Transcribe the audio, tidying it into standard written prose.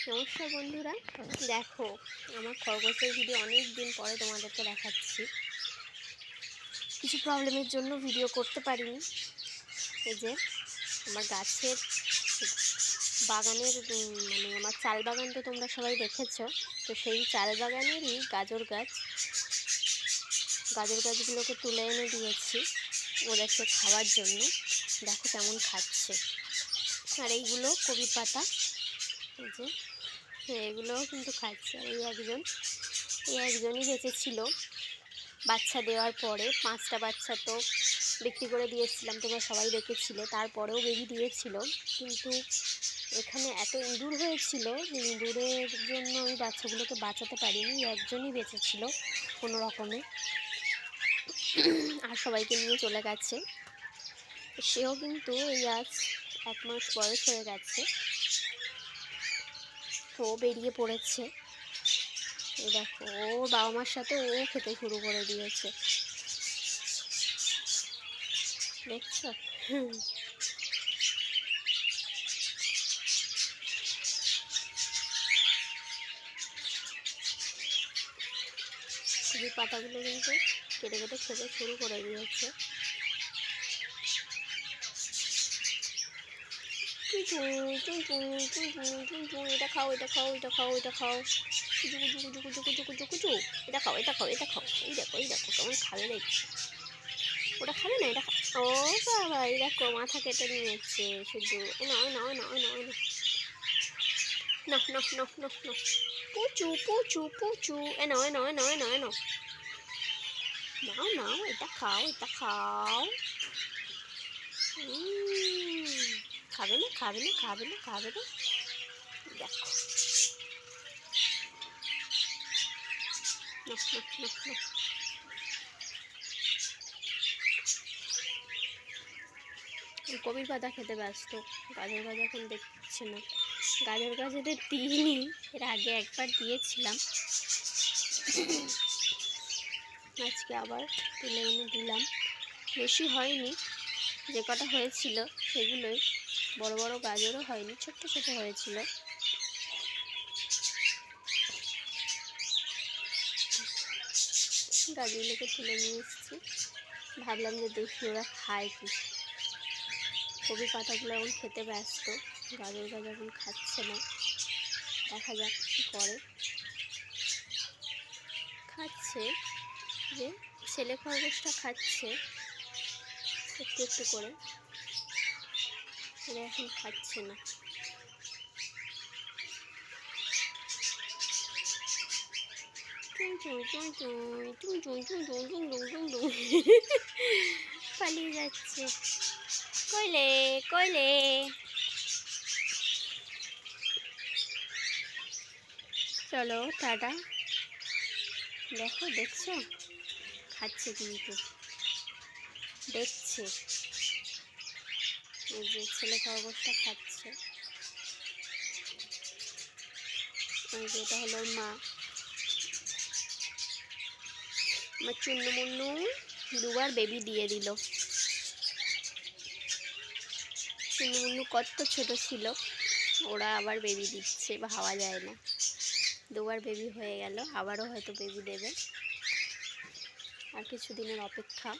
নমস্কার বন্ধুরা, দেখো আমার খরগোশের ভিডিও অনেক দিন পরে তোমাদেরকে দেখাচ্ছি। কিছু প্রবলেমের জন্য ভিডিও করতে পারিনি। এই যে আমার গাছের বাগানের মানে আমার চাল বাগান তো তোমরা সবাই দেখেছো, তো সেই চাল বাগানেরই গাজর গাছগুলোকে তুলে এনে দিয়েছি ওদেরকে খাওয়ার জন্য। দেখো কেমন খাচ্ছে। আর এইগুলো কবির পাতা, এই যে এগুলোও কিন্তু খাচ্ছে। আর এই একজনই বেঁচে ছিল বাচ্চা দেওয়ার পরে। 5টা বাচ্চা তো বিক্রি করে দিয়েছিলাম, তোমরা সবাই দেখেছিলে। তারপরেও বেবি দিয়েছিল, কিন্তু এখানে এত ইঁদুর হয়েছিল যে ইঁদুরের জন্য ওই বাচ্চাগুলোকে বাঁচাতে পারিনি। একজনই বেঁচেছিল কোনো রকমে, আর সবাইকে নিয়ে চলে গেছে। সেও কিন্তু এই আজ 1 মাস বয়স হয়ে গেছে, তো বেরিয়ে পড়েছে। এই দেখো ওর বাবা মার সাথে ও খেতে শুরু করে দিয়েছে, দেখছো? খুবই পাতাগুলো কিন্তু কেটে কেটে খেতে শুরু করে দিয়েছে। এটা খাও, এটা খাও, এটা খাও, এটা খাও, কুচু, এটা খাও, এটা খাও, এটা খাও। এই দেখো কেমন খাবে দেখছি। ওটা খাবে না, এটা ও বাবা, এই দেখো মাথা কেটে নিয়েছে শুধু। নাও নাও নাও নাও নাও নাও নাও নাও নাও নাও, পুচু, এ নাও এ নাও এ নাও এ নাও এ নাও নাও নাও, এটা খাও, এটা খাও। খাবে না, খাবে না, খাবে না, খাবে না। দেখো কবির পাতা খেতে ব্যস্ত, গাজর গাছ এখন দেখছে না। গাজর গাছেতে দিইনি, এর আগে একবার দিয়েছিলাম, আজকে আবার তুলে এনে দিলাম। বেশি হয়নি, যে কটা হয়েছিল সেগুলোই, বড় বড় গাজরও হয়নি, ছোট্ট ছোট হয়েছিল। গাজরগুলোকে তুলে নিয়ে এসেছি, ভাবলাম যে দেখি ওরা খায় কি। কবির পাতাগুলো এখন খেতে ব্যস্ত, গাজর এখন খাচ্ছে না। দেখা যাক কী করে। খাচ্ছে, যে ছেলে খরগোশটা খাচ্ছে একটু একটু করে, এরা এখন খাচ্ছে না। পালিয়ে যাচ্ছে। কইলে কইলে চলো টাটা। দেখো, দেখছো খাচ্ছে, কিন্তু দেখছে। এই যে ছেলে খরগোশটা খাচ্ছে। এই যে এটা হলো মা, আমার চুন্নু মুন্নু 2বার বেবি দিয়ে দিল। চুন্নু মুন্নু কত ছোট ছিল, ওরা আবার বেবি দিচ্ছে, ভাবা যায় না। 2বার বেবি হয়ে গেল, আবারও হয়তো বেবি দেবে। আর কিছুদিনের অপেক্ষা।